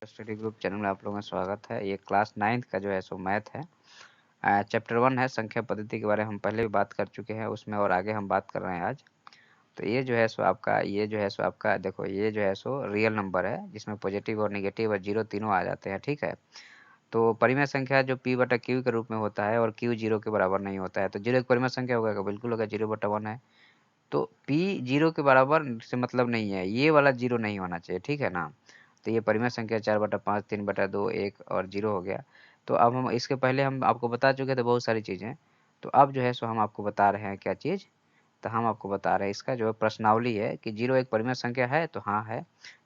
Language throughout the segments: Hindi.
स्टडी ग्रुप चैनल में आप लोगों का स्वागत है। ये क्लास 9th का जो है सो मैथ है। चैप्टर 1 है संख्या पद्धति के बारे में हम पहले भी बात कर चुके हैं उसमें और आगे हम बात कर रहे हैं आज। तो ये जो है सो आपका देखो ये जो है सो रियल नंबर है जिसमें पॉजिटिव और नेगेटिव और जीरो तीनों आ जाते हैं, ठीक है। तो परिमेय संख्या जो p/q के रूप में होता है और q 0 के बराबर नहीं होता है। तो जीरो एक परिमेय संख्या होगा, बिल्कुल होगा, 0/1 है। तो p 0 के बराबर से मतलब नहीं है, ये वाला 0 नहीं होना चाहिए, ठीक है ना। तो ये परिमेय संख्या 4/5, 3/2, 1 और 0 हो गया। तो अब हम इसके पहले हम आपको बता चुके थे बहुत सारी चीज़ें। तो अब जो है सो हम आपको बता रहे हैं क्या चीज़। तो हम आपको बता रहे हैं इसका जो प्रश्नावली है कि 0 एक परिमेय संख्या है, तो हाँ है।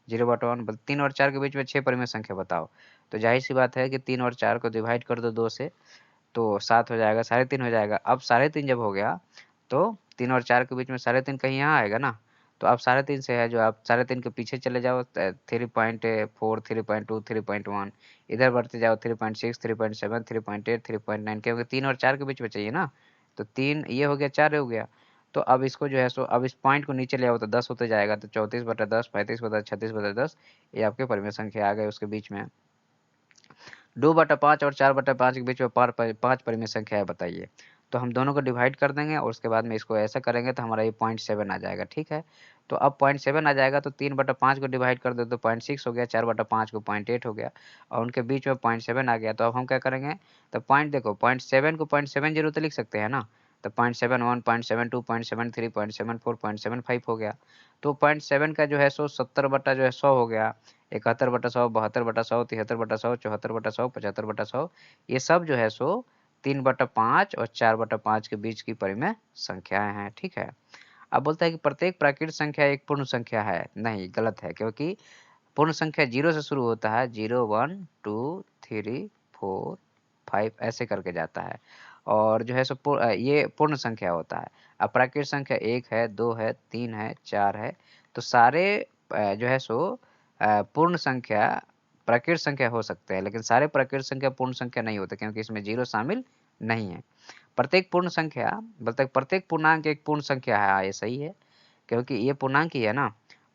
0/1 3 और 4 के बीच में 6 परिमेय संख्या बताओ। तो जाहिर सी बात है कि 3 और 4 को डिवाइड कर दो 2 से, तो 7 हो जाएगा, 3.5 हो जाएगा। अब 3.5 जब हो गया तो 3 और 4 के बीच में 3.5 कहीं यहाँ आएगा ना। तो अब 3.5 से है जो आप 3.5 के पीछे चले जाओ 3.4, 3.2, 3.1, इधर बढ़ते जाओ 3.6, 3.7, 3.8, 3.9, क्योंकि 3 और 4 के बीच में चाहिए ना। तो 3 ये हो गया, 4 हो गया। तो अब इसको जो है सो अब इस पॉइंट को नीचे ले आओ तो 10 होते जाएगा। तो 34/10, 35/10, 36/10 ये आपके परिमेय संख्या आ गए उसके बीच में। 2/5 और 4/5 के बीच में 5 परिमेय संख्या है, बताइए। तो हम दोनों को डिवाइड कर देंगे और उसके बाद में इसको ऐसा करेंगे तो हमारा ये 0.7 आ जाएगा, ठीक है। तो अब 0.7 आ जाएगा तो 3/5 को डिवाइड कर दो तो 0.6 हो गया, 4/5 को 0.8 हो गया और उनके बीच में 0.7 आ गया। तो अब हम क्या करेंगे, तो पॉइंट देखो 0.7 को 0.70 तो लिख सकते हैं ना। तो 0.71, 0.72, 0.73, 0.74, 0.75 हो गया। तो 0.7 का जो है सो 70 बटा जो है 100 हो गया, 71/100, 72/100, 73/100, 74/100, 75/100, ये सब जो है सो 3/5 और 4/5 के बीच की परिमेय संख्याएं हैं, ठीक है। अब बोलता है कि प्रत्येक प्राकृत संख्या एक पूर्ण संख्या है। नहीं, गलत है, क्योंकि पूर्ण संख्या 0 से शुरू होता है। 0, 1, 2, 3, 4, 5 ऐसे करके जाता है और जो है सो ये पूर्ण संख्या होता है। अप्राकृत संख्या 1 है, 2 है, 3 है, 4 है। तो सारे जो है सो पूर्ण संख्या प्राकृत संख्या हो सकते हैं, लेकिन सारे प्राकृत संख्या पूर्ण संख्या नहीं होते, क्योंकि इसमें 0 शामिल नहीं है। प्रत्येक पूर्ण संख्या बोलते हैं प्रत्येक पूर्णांक एक पूर्ण संख्या है। हाँ, ये सही है, क्योंकि ये पूर्णांक ही है ना।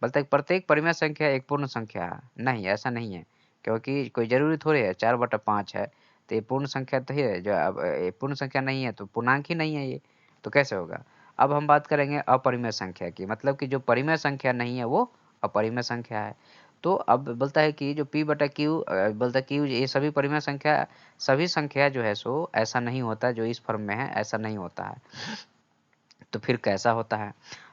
बोलते हैं प्रत्येक परिमेय संख्या एक पूर्ण संख्या है। नहीं, ऐसा नहीं है, क्योंकि कोई जरूरी थोड़ी है 4/5 है तो ये पूर्ण संख्या तो है। जो अब ये पूर्ण संख्या नहीं है तो पूर्णांक ही नहीं है ये, तो कैसे होगा। अब हम बात करेंगे अपरिमेय संख्या की, मतलब कि जो परिमेय संख्या नहीं है वो अपरिमेय संख्या है। तो अब बोलता है कि जो p/q बोलता है q ये सभी परिमेय संख्या, सभी संख्या जो है सो ऐसा नहीं होता जो इस फॉर्म में है, ऐसा नहीं होता है। तो फिर कैसा होता है,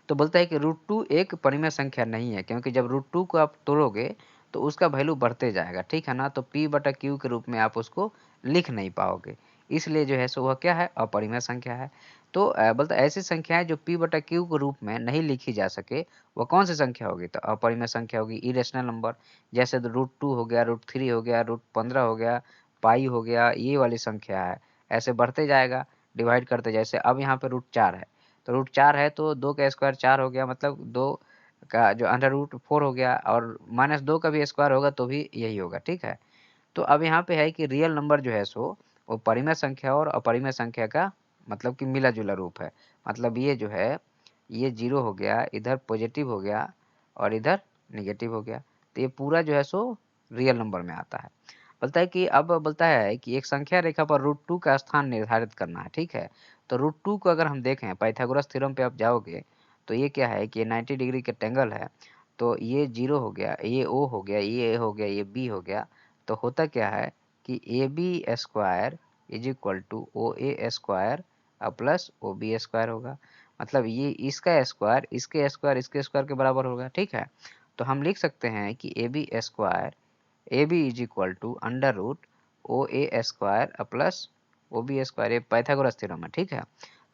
तो बोलता है कि √2 एक परिमेय संख्या नहीं है, क्योंकि जब √2 को आप तोड़ोगे तो उसका वैल्यू बढ़ते जाएगा, ठीक है ना। तो p/q के रूप में आप उसको लिख नहीं पाओगे, इसलिए जो है सो वह क्या है, अपरिमेय संख्या है। तो बोलता है ऐसी संख्याएं जो p/q के रूप में नहीं लिखी जा सके वह कौन सी संख्या होगी, तो अपरिमेय संख्या होगी। इरेशनल नंबर, जैसे √2 हो गया, √3 हो गया, √15 हो गया, पाई हो गया, ये वाली संख्या है। ऐसे बढ़ते जाएगा डिवाइड करते, जैसे अब यहाँ पे √4 है तो √4 है तो 2 का स्क्वायर 4 हो गया, मतलब 2 का जो अंडर √4 हो गया, और -2 का भी स्क्वायर होगा तो भी यही होगा, ठीक है। तो अब यहाँ पे है कि रियल नंबर जो है सो वो परिमेय संख्या और अपरिमेय संख्या का मतलब कि मिला जुला रूप है। मतलब ये जो है ये 0 हो गया, इधर पॉजिटिव हो गया और इधर निगेटिव हो गया, तो ये पूरा जो है सो रियल नंबर में आता है। बोलता है कि अब बोलता है कि एक संख्या रेखा पर √2 का स्थान निर्धारित करना है, ठीक है। तो √2 को अगर हम देखें पाइथागोरस थ्योरम पे आप जाओगे तो ये क्या है कि 90 डिग्री के एंगल है। तो ये 0 हो गया, ये ओ हो गया, ये ए हो गया, ये बी हो गया। तो होता क्या है कि A B square is equal to O A square plus O B square होगा। मतलब ये इसका स्क्वायर इसके स्क्वायर इसके स्क्वायर के बराबर होगा, ठीक है। तो हम लिख सकते हैं कि A B square A B is equal to √OA² plus O B square, ये पाइथागोरस थ्योरम है, ठीक है।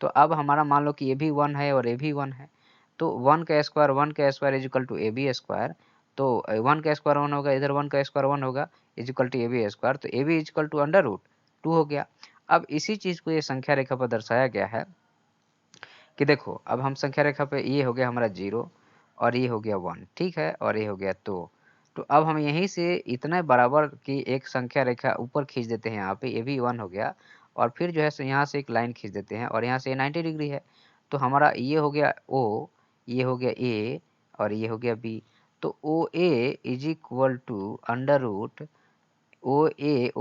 तो अब हमारा मान लो कि ए भी 1 है और ए भी 1 है, तो 1 का square is equal to A B square. तो 1 का स्क्वायर 1 होगा, इधर 1 का स्क्वायर 1 होगा, is equal to A B square. तो A B is equal to √2 हो गया। अब इसी चीज को ये संख्या रेखा पर दर्शाया गया है कि देखो, अब हम संख्या रेखा पे ये हो गया हमारा 0 और ये हो गया 1, ठीक है, और ये हो गया 2। तो अब हम यहीं से इतना बराबर की एक संख्या रेखा ऊपर खींच देते हैं, यहाँ पे ये भी 1 हो गया, और फिर जो है सो यहाँ से एक लाइन खींच देते हैं और यहाँ से 90 डिग्री है। तो हमारा ये हो गया O, ये हो गया A और ये हो गया B। तो O A is equal to under root O A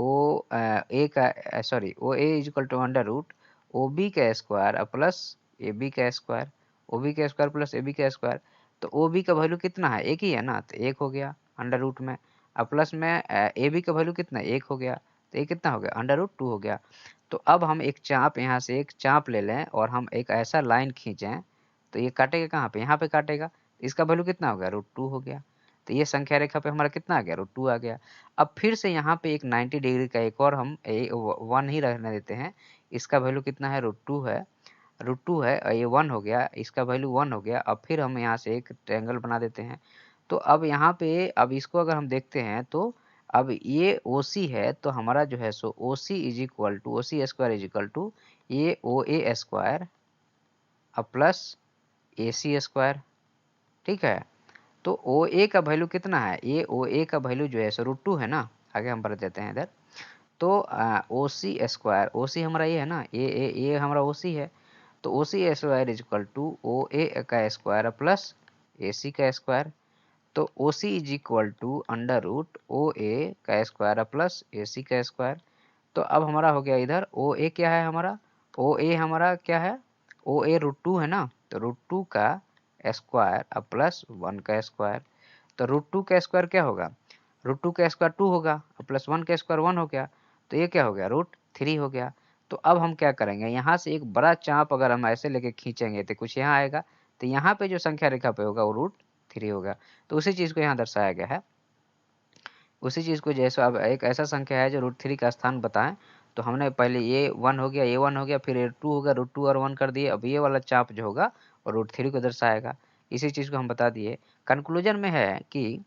is equal to under root O B का स्क्वायर प्लस ए बी का स्क्वायर, ओ बी का स्क्वायर प्लस ए बी का स्क्वायर। तो ओ बी का वैल्यू कितना है, एक ही है ना, तो एक हो गया अंडर रूट में, अब प्लस में ए बी का वैल्यू कितना है, एक हो गया, तो ये कितना हो गया, अंडर रूट 2 हो गया। तो अब हम एक चाप, यहाँ से एक चाप ले लें और हम एक ऐसा लाइन खींचें, तो ये काटेगा कहाँ पे, यहाँ पे काटेगा, इसका वैल्यू कितना हो गया, √2 हो गया। तो ये संख्या रेखा पे हमारा कितना आ गया, √2 आ गया। अब फिर से यहाँ पे एक 90 डिग्री का एक और हम 1 ही रहने देते हैं, इसका वैल्यू कितना है, √2 है, √2 है, और ये 1 हो गया, इसका वैल्यू 1 हो गया। अब फिर हम यहाँ से एक ट्रायंगल बना देते हैं। तो अब यहाँ पे, अब इसको अगर हम देखते हैं तो अब ये OC है, तो हमारा जो है सो OC is equal to OC square is equal to ये OA स्क्वायर अब प्लस AC स्क्वायर, ठीक है। तो OA का वैल्यू कितना है, ये OA का वैल्यू जो है सो √2 है ना, आगे हम बढ़ देते हैं इधर। तो OC स्क्वायर, OC हमारा ये है ना, ये हमारा OC है, तो OC square is equal to OA का स्क्वायर प्लस AC का स्क्वायर। तो OC is equal to under root OA का स्क्वायर प्लस AC का स्क्वायर। तो अब हमारा हो गया इधर OA क्या है, हमारा OA हमारा क्या है, OA √2 है ना, तो √2 का स्क्वायर अब प्लस 1 का स्क्वायर। तो √2 का स्क्वायर क्या होगा, √2 का स्क्वायर 2 होगा और प्लस 1 का स्क्वायर 1 हो गया, तो ये क्या हो गया, √3 हो गया। तो अब हम क्या करेंगे, यहाँ से एक बड़ा चाप अगर हम ऐसे लेके खींचेंगे तो कुछ यहाँ आएगा, तो यहाँ पे जो संख्या रेखा पे होगा वो √3 होगा। तो उसी चीज़ को यहाँ दर्शाया गया है, उसी चीज़ को जैसे अब एक ऐसा संख्या है जो √3 का स्थान बताएं, तो हमने पहले ये 1 हो गया, ये 1 हो गया, फिर ये 2 हो गया, √2 और 1 कर दिए, अब ये वाला चाप जो होगा वो √3 को दर्शाएगा। इसी चीज़ को हम बता दिए। कंक्लूजन में है कि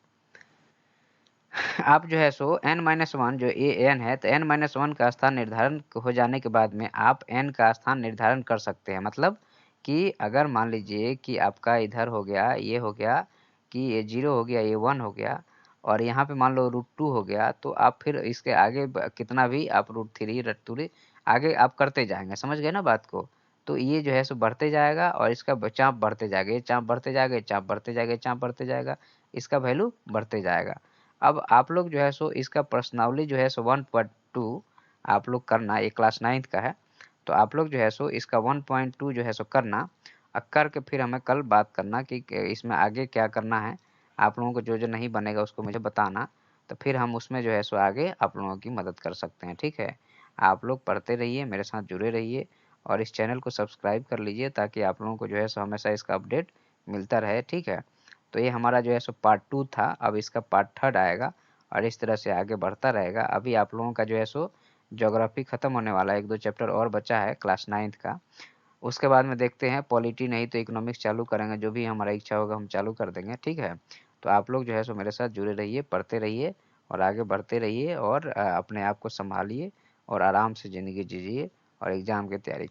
आप जो है सो n-1 जो ये n है, तो n-1 का स्थान निर्धारण हो जाने के बाद में आप n का स्थान निर्धारण कर सकते हैं। मतलब कि अगर मान लीजिए कि आपका इधर हो गया, ये हो गया कि ये 0 हो गया, ये 1 हो गया और यहाँ पे मान लो √2 हो गया, तो आप फिर इसके आगे कितना भी आप √3 आगे आप करते जाएंगे, समझ गए ना बात को। तो ये जो है सो बढ़ते जाएगा और इसका चाप बढ़ते जाएगा, ये चाप बढ़ते जाएगा, ये चाप बढ़ते जाएगा, ये चाप बढ़ते जाएगा, इसका वैल्यू बढ़ते जाएगा। अब आप लोग जो है सो इसका प्रश्नावली जो है सो 1.2 आप लोग करना, ये क्लास 9th का है, तो आप लोग जो है सो इसका 1.2 जो है सो करना, करके फिर हमें कल बात करना कि इसमें आगे क्या करना है। आप लोगों को जो जो नहीं बनेगा उसको मुझे बताना, तो फिर हम उसमें जो है सो आगे आप लोगों की मदद कर सकते हैं, ठीक है। आप लोग पढ़ते रहिए, मेरे साथ जुड़े रहिए और इस चैनल को सब्सक्राइब कर लीजिए ताकि आप लोगों को जो है सो हमेशा इसका अपडेट मिलता रहे, ठीक है। तो ये हमारा जो है सो पार्ट 2 था, अब इसका पार्ट 3 आएगा और इस तरह से आगे बढ़ता रहेगा। अभी आप लोगों का जो है सो ज्योग्राफी खत्म होने वाला है, 1-2 चैप्टर और बचा है क्लास 9th का। उसके बाद में देखते हैं पॉलिटी नहीं तो इकोनॉमिक्स चालू करेंगे, जो भी हमारा इच्छा होगा हम चालू कर देंगे, ठीक है। तो आप लोग जो है सो मेरे साथ जुड़े रहिए, पढ़ते रहिए और आगे बढ़ते रहिए और अपने आप को संभालिए और आराम से ज़िंदगी जीजिए और एग्ज़ाम की तैयारी